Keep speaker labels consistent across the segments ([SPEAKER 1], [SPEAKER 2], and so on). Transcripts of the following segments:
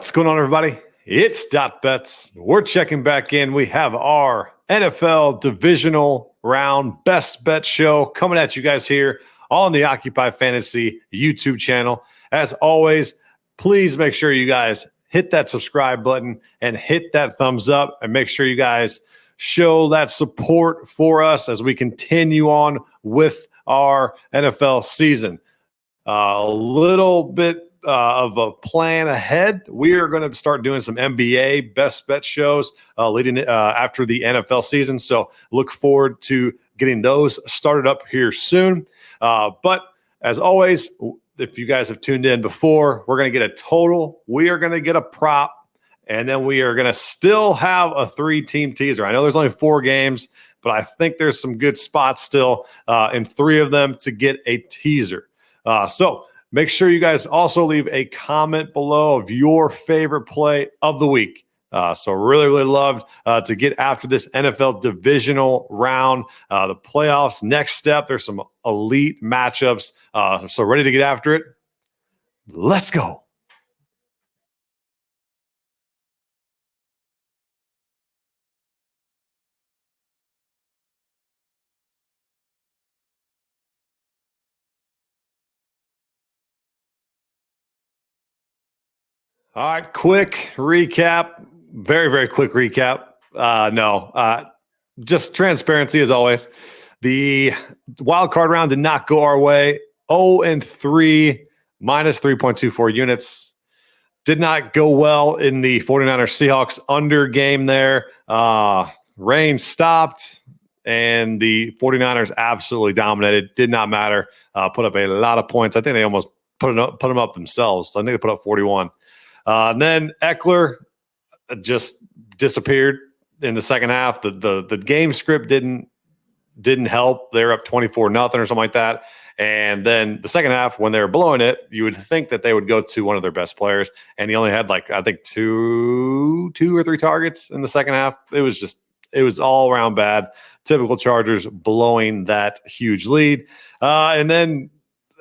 [SPEAKER 1] What's going on, everybody? It's DotBets. We're checking back in. We have our NFL Divisional Round Best Bet Show coming at you guys here on the Occupy Fantasy YouTube channel. As always, please make sure you guys hit that subscribe button and hit that thumbs up, and make sure you guys show that support for us as we continue on with our NFL season. A little bit of a plan ahead. We are going to start doing some NBA best bet shows leading after the NFL season. So look forward to getting those started up here soon. But as always, if you guys have tuned in before, we're going to get a total. We are going to get a prop, and then we are going to still have a 3-team teaser. I know there's only 4 games, but I think there's some good spots still in 3 of them to get a teaser. So make sure you guys also leave a comment below of your favorite play of the week. So really loved to get after this NFL Divisional Round, the playoffs. Next step, there's some elite matchups. So ready to get after it? Let's go. All right, quick recap. Very quick recap. Just transparency as always. The wild card round did not go our way. 0-3, minus 3.24 units. Did not go well in the 49ers Seahawks under game there. Rain stopped, and the 49ers absolutely dominated. Did not matter. Put up a lot of points. I think they almost put them up themselves. I think they put up 41. And then Eckler just disappeared in the second half. The game script didn't help. They're up 24-0 or something like that. And then the second half, when they were blowing it, you would think that they would go to one of their best players. And he only had I think two or 3 targets in the second half. It was all around bad. Typical Chargers blowing that huge lead. And then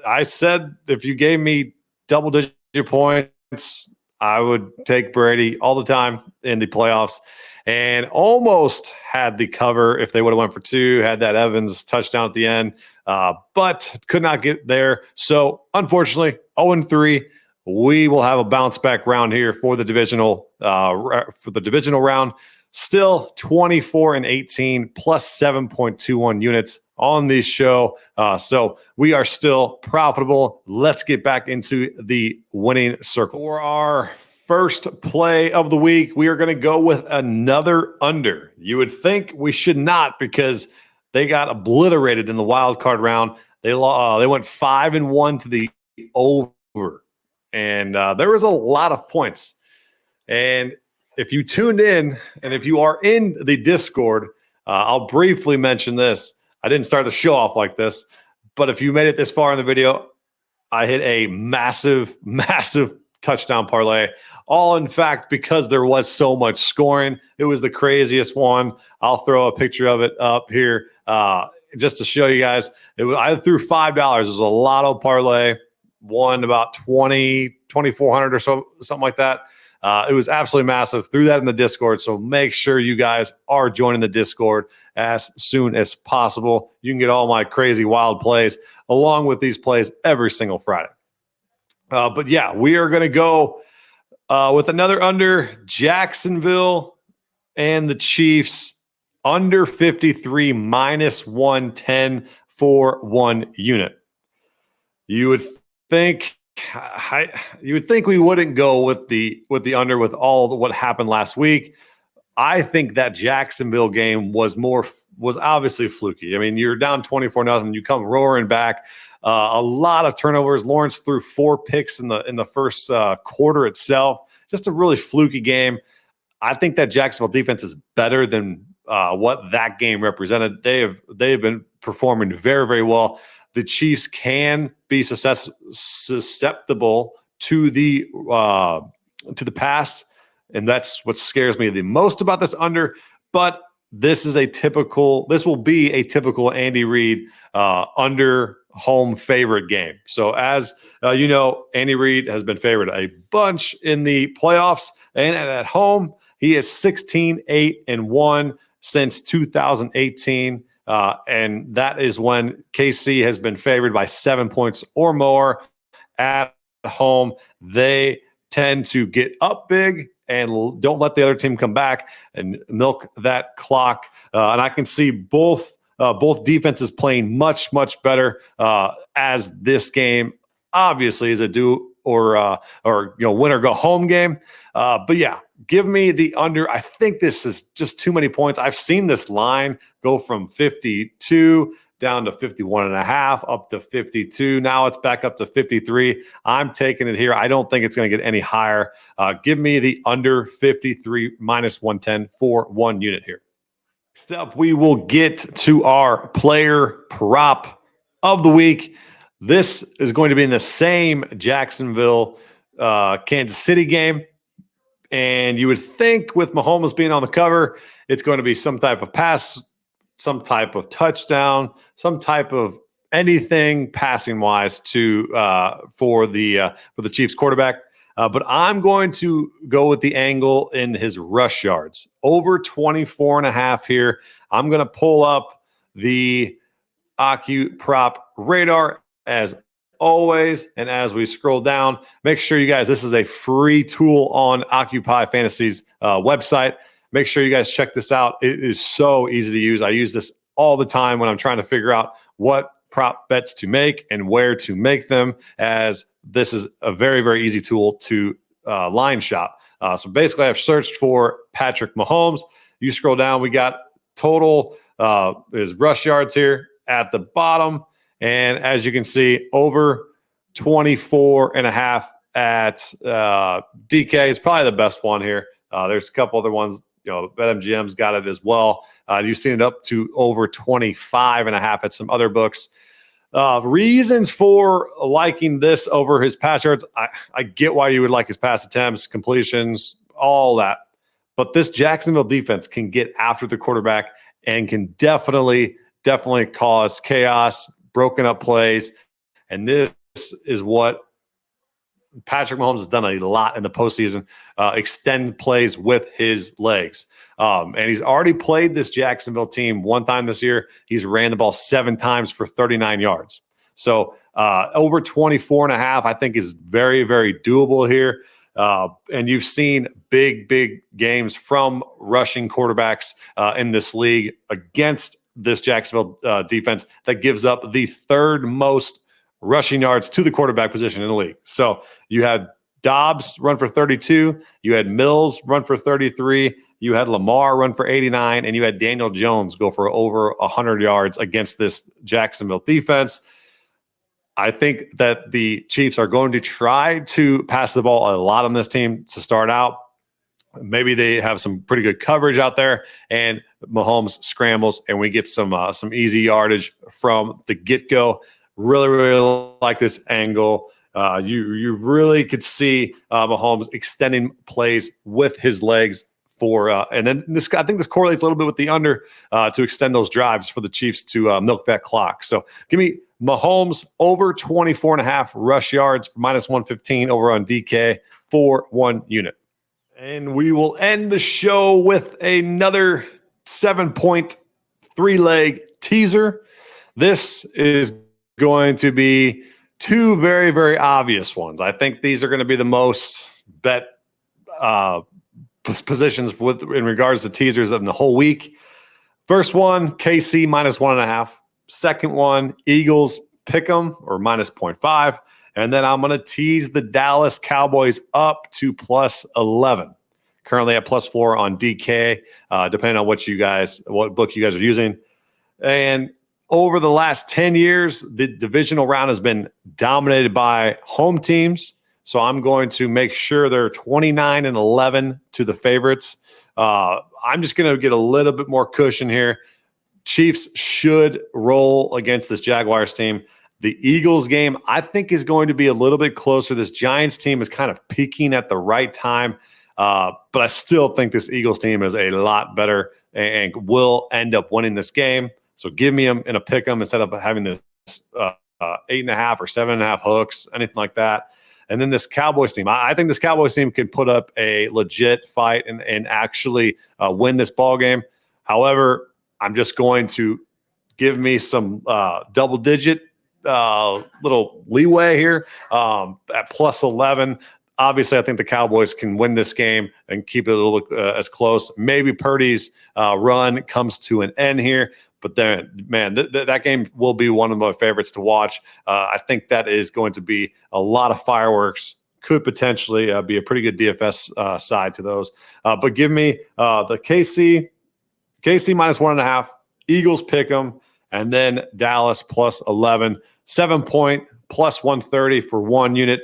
[SPEAKER 1] I said, if you gave me double-digit points, I would take Brady all the time in the playoffs, and almost had the cover if they would have went for 2, had that Evans touchdown at the end, but could not get there. So unfortunately, 0-3. We will have a bounce back round here for the divisional round. Still 24-18 plus 7.21 units on the show. So we are still profitable. Let's get back into the winning circle. For our first play of the week, we are going to go with another under. You would think we should not, because they got obliterated in the wild card round. They went 5-1 to the over, and there was a lot of points. And if you tuned in, and if you are in the Discord, I'll briefly mention this. I didn't start the show off like this, but if you made it this far in the video, I hit a massive touchdown parlay. All, in fact, because there was so much scoring. It was the craziest one. I'll throw a picture of it up here just to show you guys. I threw $5. It was a lotto parlay. Won about 2,400 or so, something like that. It was absolutely massive. Threw that in the Discord, so make sure you guys are joining the Discord as soon as possible. You can get all my crazy wild plays along with these plays every single Friday. But yeah, we are going to go with another under. Jacksonville and the Chiefs under 53 minus 110 for 1 unit. You would think we wouldn't go with the under with what happened last week. I think that Jacksonville game was obviously fluky. I mean, you're down 24-0, you come roaring back. A lot of turnovers. Lawrence threw 4 picks in the first quarter itself. Just a really fluky game. I think that Jacksonville defense is better than what that game represented. They have been performing very well. The Chiefs can be susceptible to the pass, and that's what scares me the most about this under. But this will be a typical Andy Reid under home favorite game. So as you know, Andy Reid has been favored a bunch in the playoffs, and at home, he is 16-8-1 since 2018. And that is when KC has been favored by 7 points or more at home. They tend to get up big and don't let the other team come back and milk that clock. And I can see both defenses playing much, much better as this game obviously is a do or win or go home game. But yeah, give me the under. I think this is just too many points. I've seen this line go from 52 down to 51.5, up to 52. Now it's back up to 53. I'm taking it here. I don't think it's going to get any higher. Give me the under 53 minus 110 for 1 unit here. Next up, we will get to our player prop of the week. This is going to be in the same Jacksonville, Kansas City game. And you would think with Mahomes being on the cover, it's going to be some type of pass, some type of touchdown, some type of anything passing wise for the Chiefs quarterback. But I'm going to go with the angle in his rush yards over 24.5 here. I'm going to pull up the Occu prop radar as always. And as we scroll down, make sure you guys, this is a free tool on Occupy Fantasy's website. Make sure you guys check this out. It is so easy to use. I use this all the time when I'm trying to figure out what prop bets to make and where to make them, as this is a very, very easy tool to line shop. So basically, I've searched for Patrick Mahomes. You scroll down, we got total his rush yards here at the bottom. And as you can see, over 24.5 at DK is probably the best one here. There's a couple other ones. BetMGM's got it as well. You've seen it up to over 25.5 at some other books. Reasons for liking this over his pass yards. I get why you would like his pass attempts, completions, all that. But this Jacksonville defense can get after the quarterback and can definitely cause chaos, broken up plays. And this is what Patrick Mahomes has done a lot in the postseason, extend plays with his legs. And he's already played this Jacksonville team one time this year. He's ran the ball 7 times for 39 yards. So over 24.5, I think is very, very doable here. And you've seen big games from rushing quarterbacks in this league against this Jacksonville defense that gives up the 3rd most rushing yards to the quarterback position in the league. So you had Dobbs run for 32, you had Mills run for 33, you had Lamar run for 89, and you had Daniel Jones go for over 100 yards against this Jacksonville defense. I think that the Chiefs are going to try to pass the ball a lot on this team to start out. Maybe they have some pretty good coverage out there, and Mahomes scrambles, and we get some easy yardage from the get-go. Really like this angle. You really could see Mahomes extending plays with his legs and then this. I think this correlates a little bit with the under to extend those drives for the Chiefs to milk that clock. So give me Mahomes over 24.5 rush yards for minus 115 over on DK for 1 unit. And we will end the show with another 7-point 3-leg teaser. This is going to be 2 very, very obvious ones. I think these are going to be the most bet positions in regards to teasers of the whole week. First one, KC minus 1.5. Second one, Eagles pick 'em or minus 0.5. And then I'm going to tease the Dallas Cowboys up to plus 11. Currently at plus 4 on DK, depending on what book you guys are using. And over the last 10 years, the divisional round has been dominated by home teams. So I'm going to make sure they're 29-11 to the favorites. I'm just going to get a little bit more cushion here. Chiefs should roll against this Jaguars team. The Eagles game, I think, is going to be a little bit closer. This Giants team is kind of peaking at the right time. But I still think this Eagles team is a lot better and will end up winning this game. So give me them in a pick 'em instead of having this 8.5 or 7.5 hooks, anything like that. And then this Cowboys team, I think this Cowboys team could put up a legit fight and actually win this ball game. However, I'm just going to give me some double-digit little leeway here at plus 11. Obviously, I think the Cowboys can win this game and keep it a little as close. Maybe Purdy's run comes to an end here. But then, man, that game will be one of my favorites to watch. I think that is going to be a lot of fireworks. Could potentially be a pretty good DFS side to those. But give me the KC minus 1.5, Eagles pick 'em, and then Dallas plus 11, 7-point plus 130 for 1 unit.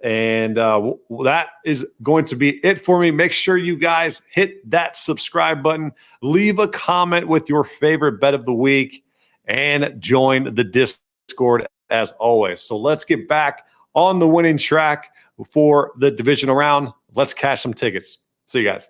[SPEAKER 1] And that is going to be it for me. Make sure you guys hit that subscribe button, leave a comment with your favorite bet of the week, and join the Discord as always. So let's get back on the winning track for the divisional round. Let's cash some tickets. See you guys.